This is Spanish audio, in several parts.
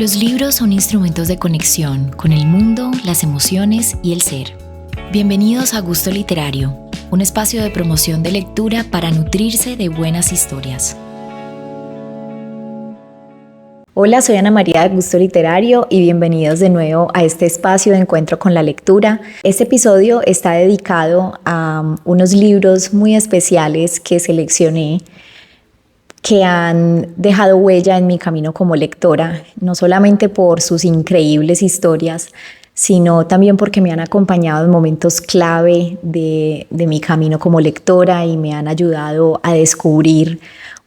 Los libros son instrumentos de conexión con el mundo, las emociones y el ser. Bienvenidos a Gusto Literario, un espacio de promoción de lectura para nutrirse de buenas historias. Hola, soy Ana María de Gusto Literario y bienvenidos de nuevo a este espacio de encuentro con la lectura. Este episodio está dedicado a unos libros muy especiales que seleccioné que han dejado huella en mi camino como lectora, no solamente por sus increíbles historias, sino también porque me han acompañado en momentos clave de mi camino como lectora y me han ayudado a descubrir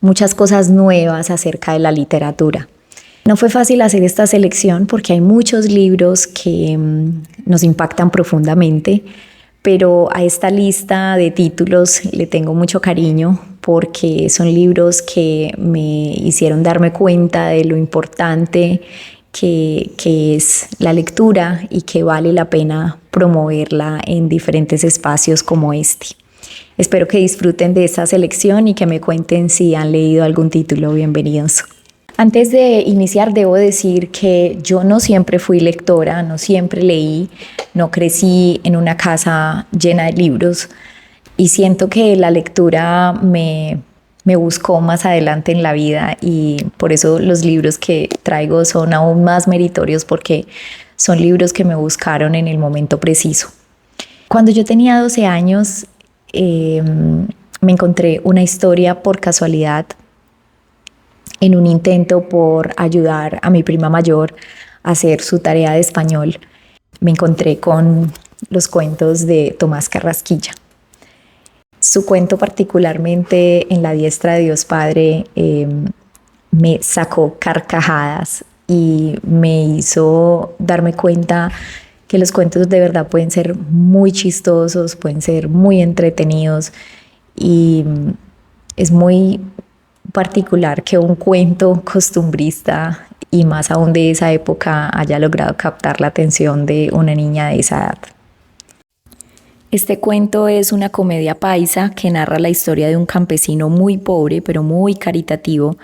muchas cosas nuevas acerca de la literatura. No fue fácil hacer esta selección porque hay muchos libros que nos impactan profundamente, pero a esta lista de títulos le tengo mucho cariño porque son libros que me hicieron darme cuenta de lo importante que es la lectura y que vale la pena promoverla en diferentes espacios como este. Espero que disfruten de esta selección y que me cuenten si han leído algún título. Bienvenidos. Antes de iniciar, debo decir que yo no siempre fui lectora, no siempre leí, no crecí en una casa llena de libros y siento que la lectura me buscó más adelante en la vida y por eso los libros que traigo son aún más meritorios porque son libros que me buscaron en el momento preciso. Cuando yo tenía 12 años me encontré una historia por casualidad en un intento por ayudar a mi prima mayor a hacer su tarea de español. Me encontré con los cuentos de Tomás Carrasquilla. Su cuento, particularmente en La diestra de Dios Padre, me sacó carcajadas y me hizo darme cuenta que los cuentos de verdad pueden ser muy chistosos, pueden ser muy entretenidos y es muy particular que un cuento costumbrista y más aún de esa época haya logrado captar la atención de una niña de esa edad. Este cuento es una comedia paisa que narra la historia de un campesino muy pobre pero muy caritativo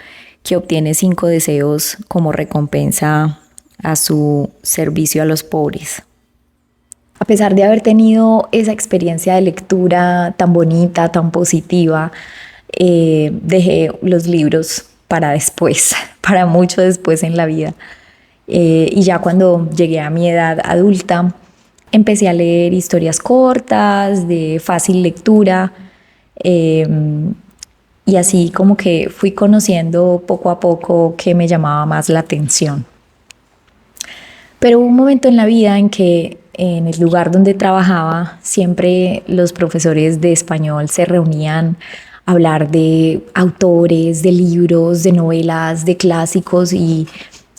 que obtiene 5 deseos como recompensa a su servicio a los pobres. A pesar de haber tenido esa experiencia de lectura tan bonita, tan positiva, dejé los libros para después, para mucho después en la vida. Y ya cuando llegué a mi edad adulta, empecé a leer historias cortas, de fácil lectura, y así como que fui conociendo poco a poco qué me llamaba más la atención. Pero hubo un momento en la vida en que en el lugar donde trabajaba, siempre los profesores de español se reunían a hablar de autores, de libros, de novelas, de clásicos y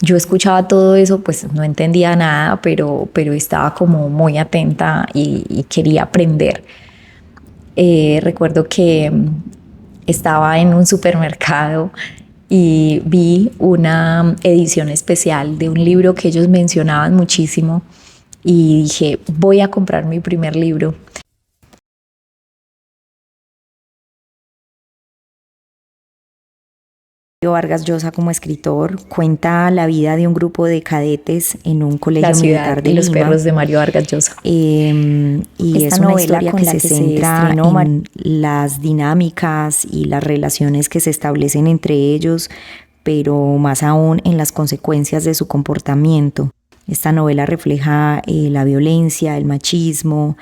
yo escuchaba todo eso, pues no entendía nada, pero estaba como muy atenta y quería aprender. Recuerdo que estaba en un supermercado y vi una edición especial de un libro que ellos mencionaban muchísimo y dije, voy a comprar mi primer libro. Vargas Llosa como escritor cuenta la vida de un grupo de cadetes en un colegio militar de Los Lima. perros de Mario Vargas Llosa. Y es una historia que se centra en las dinámicas y las relaciones que se establecen entre ellos, pero más aún en las consecuencias de su comportamiento. Esta novela refleja la violencia, el machismo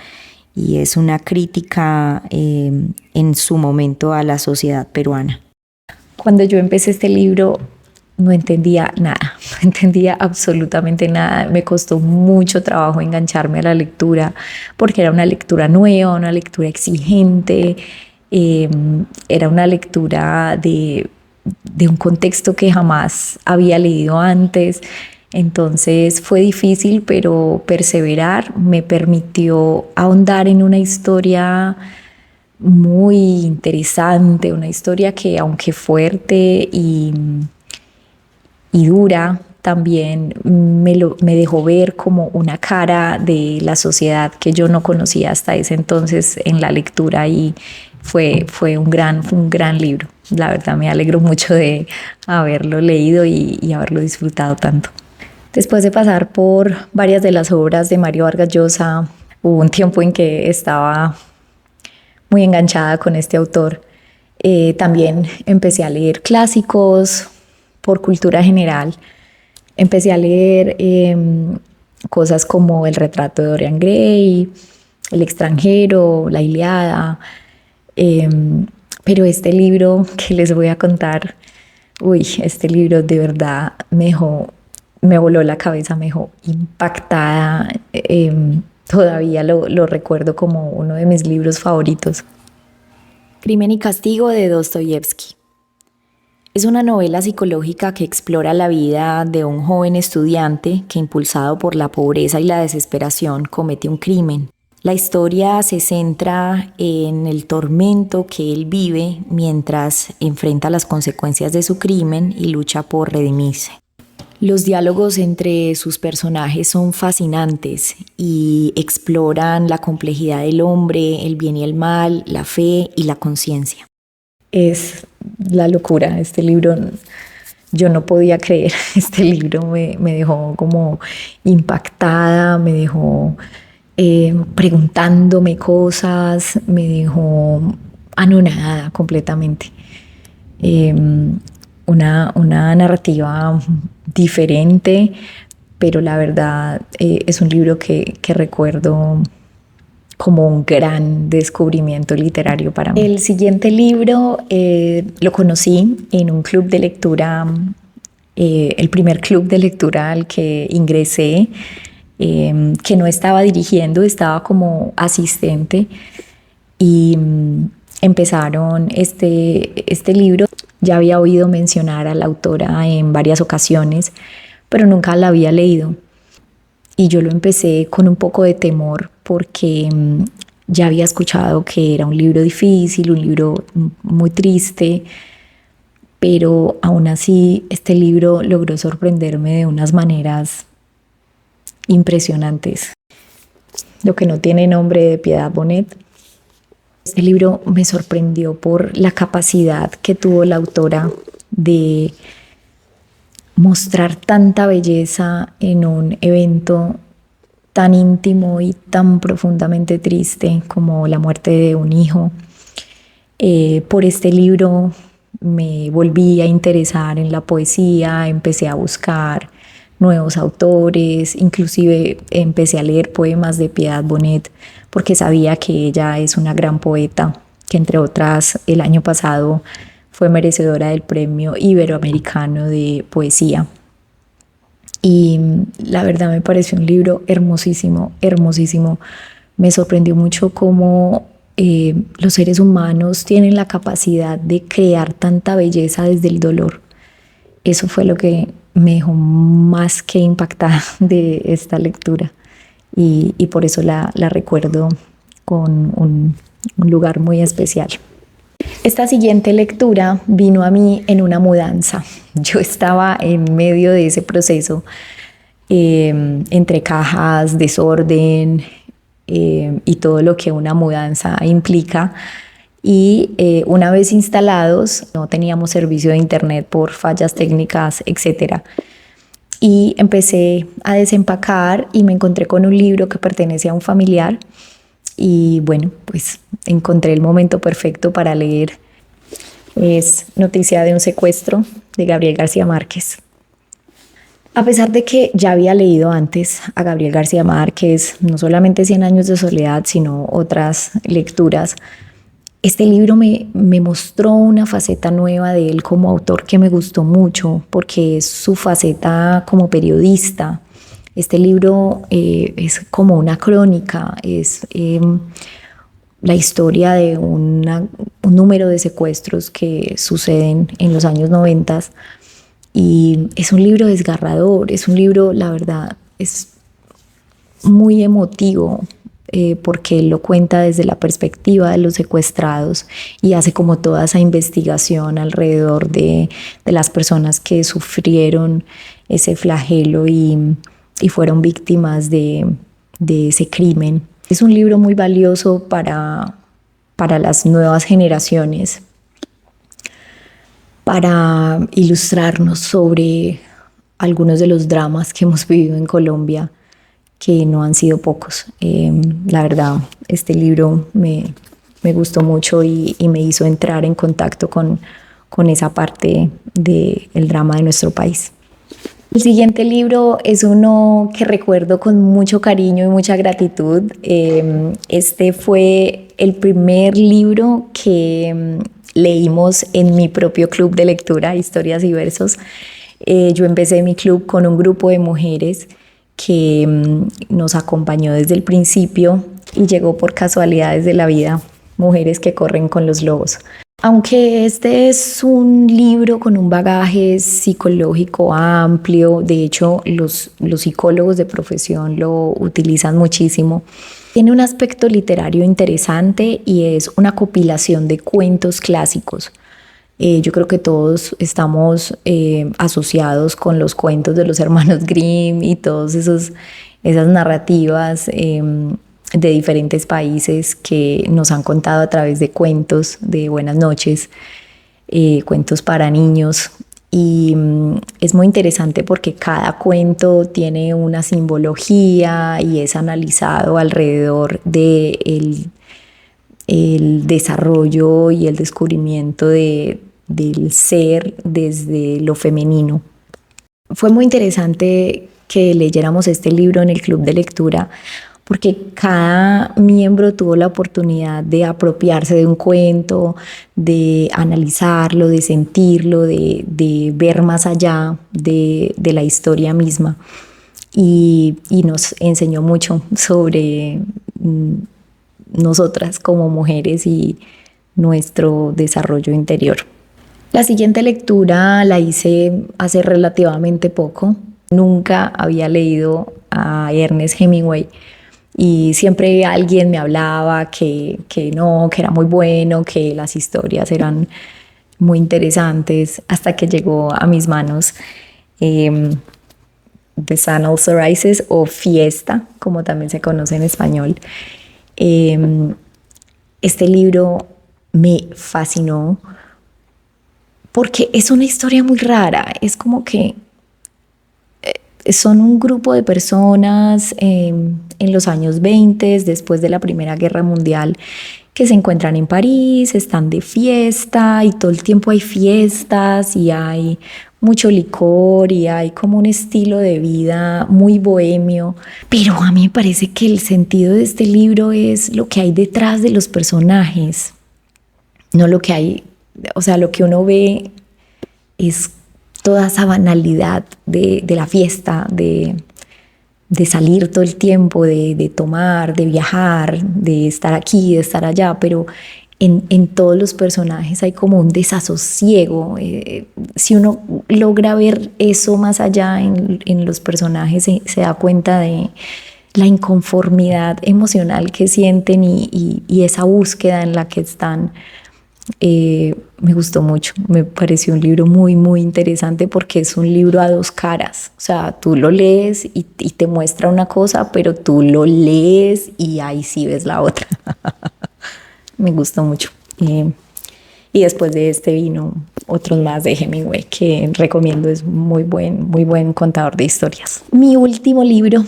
y es una crítica en su momento a la sociedad peruana. Cuando yo empecé este libro no entendía nada, no entendía absolutamente nada. Me costó mucho trabajo engancharme a la lectura porque era una lectura nueva, una lectura exigente, era una lectura de un contexto que jamás había leído antes. Entonces fue difícil, pero perseverar me permitió ahondar en una historia muy interesante, una historia que aunque fuerte y dura, también me dejó ver como una cara de la sociedad que yo no conocía hasta ese entonces en la lectura y fue un gran libro. La verdad me alegro mucho de haberlo leído y haberlo disfrutado tanto. Después de pasar por varias de las obras de Mario Vargas Llosa, hubo un tiempo en que estaba muy enganchada con este autor. También empecé a leer clásicos por cultura general. Empecé a leer cosas como El retrato de Dorian Gray, El extranjero, La Ilíada. Pero este libro que les voy a contar, este libro de verdad me voló la cabeza, me dejó impactada. Todavía lo recuerdo como uno de mis libros favoritos. Crimen y castigo de Dostoyevsky. Es una novela psicológica que explora la vida de un joven estudiante que, impulsado por la pobreza y la desesperación, comete un crimen. La historia se centra en el tormento que él vive mientras enfrenta las consecuencias de su crimen y lucha por redimirse. Los diálogos entre sus personajes son fascinantes y exploran la complejidad del hombre, el bien y el mal, la fe y la conciencia. Es la locura, este libro, yo no podía creer, este libro me dejó como impactada, me dejó preguntándome cosas, me dejó anonadada completamente. Una narrativa diferente, pero la verdad es un libro que recuerdo como un gran descubrimiento literario para mí. El siguiente libro lo conocí en un club de lectura, el primer club de lectura al que ingresé, que no estaba dirigiendo, estaba como asistente, y empezaron este libro. Ya había oído mencionar a la autora en varias ocasiones, pero nunca la había leído. Y yo lo empecé con un poco de temor porque ya había escuchado que era un libro difícil, un libro muy triste, pero aún así este libro logró sorprenderme de unas maneras impresionantes. Lo que no tiene nombre, de Piedad Bonet. Este libro me sorprendió por la capacidad que tuvo la autora de mostrar tanta belleza en un evento tan íntimo y tan profundamente triste como la muerte de un hijo. Por este libro me volví a interesar en la poesía, empecé a buscar nuevos autores, inclusive empecé a leer poemas de Piedad Bonet porque sabía que ella es una gran poeta, que entre otras el año pasado fue merecedora del Premio Iberoamericano de Poesía. Y la verdad me pareció un libro hermosísimo, hermosísimo. Me sorprendió mucho cómo los seres humanos tienen la capacidad de crear tanta belleza desde el dolor. Eso fue lo que me dejó más que impactada de esta lectura. Y por eso la recuerdo con un lugar muy especial. Esta siguiente lectura vino a mí en una mudanza. Yo estaba en medio de ese proceso, entre cajas, desorden y todo lo que una mudanza implica. Y una vez instalados, no teníamos servicio de internet por fallas técnicas, etc. Y empecé a desempacar y me encontré con un libro que pertenece a un familiar. Y bueno, pues encontré el momento perfecto para leer. Es Noticia de un secuestro, de Gabriel García Márquez. A pesar de que ya había leído antes a Gabriel García Márquez, no solamente 100 años de soledad, sino otras lecturas, este libro me mostró una faceta nueva de él como autor que me gustó mucho, porque es su faceta como periodista. Este libro es como una crónica, es la historia de un número de secuestros que suceden en los años 90, y es un libro desgarrador, es un libro, la verdad, es muy emotivo, porque él lo cuenta desde la perspectiva de los secuestrados y hace como toda esa investigación alrededor de las personas que sufrieron ese flagelo y fueron víctimas de ese crimen. Es un libro muy valioso para las nuevas generaciones, para ilustrarnos sobre algunos de los dramas que hemos vivido en Colombia, que no han sido pocos. La verdad, este libro me gustó mucho y me hizo entrar en contacto con esa parte del drama de nuestro país. El siguiente libro es uno que recuerdo con mucho cariño y mucha gratitud. Este fue el primer libro que leímos en mi propio club de lectura, Historias y Versos. Yo empecé mi club con un grupo de mujeres que nos acompañó desde el principio y llegó por casualidades de la vida, Mujeres que corren con los lobos. Aunque este es un libro con un bagaje psicológico amplio, de hecho los psicólogos de profesión lo utilizan muchísimo, tiene un aspecto literario interesante y es una compilación de cuentos clásicos. Yo creo que todos estamos asociados con los cuentos de los hermanos Grimm y todas esas narrativas de diferentes países que nos han contado a través de cuentos de buenas noches, cuentos para niños. Y es muy interesante porque cada cuento tiene una simbología y es analizado alrededor del desarrollo y el descubrimiento del ser desde lo femenino. Fue muy interesante que leyéramos este libro en el club de lectura porque cada miembro tuvo la oportunidad de apropiarse de un cuento, de analizarlo, de sentirlo, de ver más allá de la historia misma. Y nos enseñó mucho sobre nosotras como mujeres y nuestro desarrollo interior. La siguiente lectura la hice hace relativamente poco. Nunca había leído a Ernest Hemingway y siempre alguien me hablaba que era muy bueno, que las historias eran muy interesantes, hasta que llegó a mis manos The Sun Also Rises, o Fiesta, como también se conoce en español. Este libro me fascinó porque es una historia muy rara. Es como que son un grupo de personas en los años 20, después de la Primera Guerra Mundial, que se encuentran en París, están de fiesta y todo el tiempo hay fiestas y hay mucho licor y hay como un estilo de vida muy bohemio. Pero a mí me parece que el sentido de este libro es lo que hay detrás de los personajes, no lo que hay, o sea, lo que uno ve es toda esa banalidad de la fiesta, de salir todo el tiempo, de tomar, de viajar, de estar aquí, de estar allá, pero en todos los personajes hay como un desasosiego. Si uno logra ver eso más allá en los personajes, se da cuenta de la inconformidad emocional que sienten y esa búsqueda en la que están. Me gustó mucho, me pareció un libro muy, muy interesante porque es un libro a dos caras. O sea, tú lo lees y te muestra una cosa, pero tú lo lees y ahí sí ves la otra. Me gustó mucho. Y después de este vino otros más de Hemingway que recomiendo, es muy buen contador de historias. Mi último libro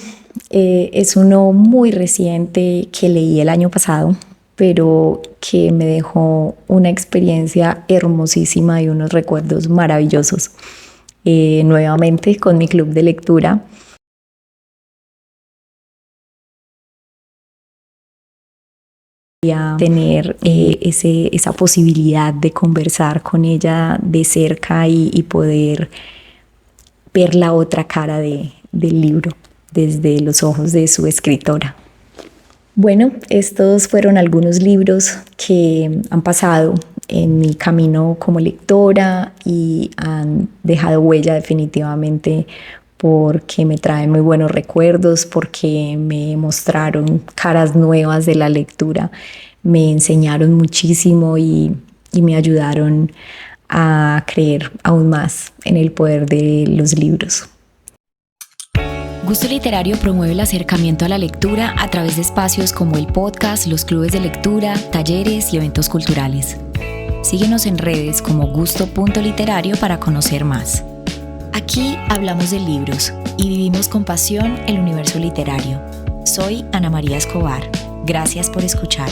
es uno muy reciente que leí el año pasado, pero que me dejó una experiencia hermosísima y unos recuerdos maravillosos. Nuevamente con mi club de lectura. A tener esa posibilidad de conversar con ella de cerca y poder ver la otra cara del libro desde los ojos de su escritora. Bueno, estos fueron algunos libros que han pasado en mi camino como lectora y han dejado huella definitivamente, porque me traen muy buenos recuerdos, porque me mostraron caras nuevas de la lectura, me enseñaron muchísimo y me ayudaron a creer aún más en el poder de los libros. Gusto Literario promueve el acercamiento a la lectura a través de espacios como el podcast, los clubes de lectura, talleres y eventos culturales. Síguenos en redes como gusto.literario para conocer más. Aquí hablamos de libros y vivimos con pasión el universo literario. Soy Ana María Escobar. Gracias por escuchar.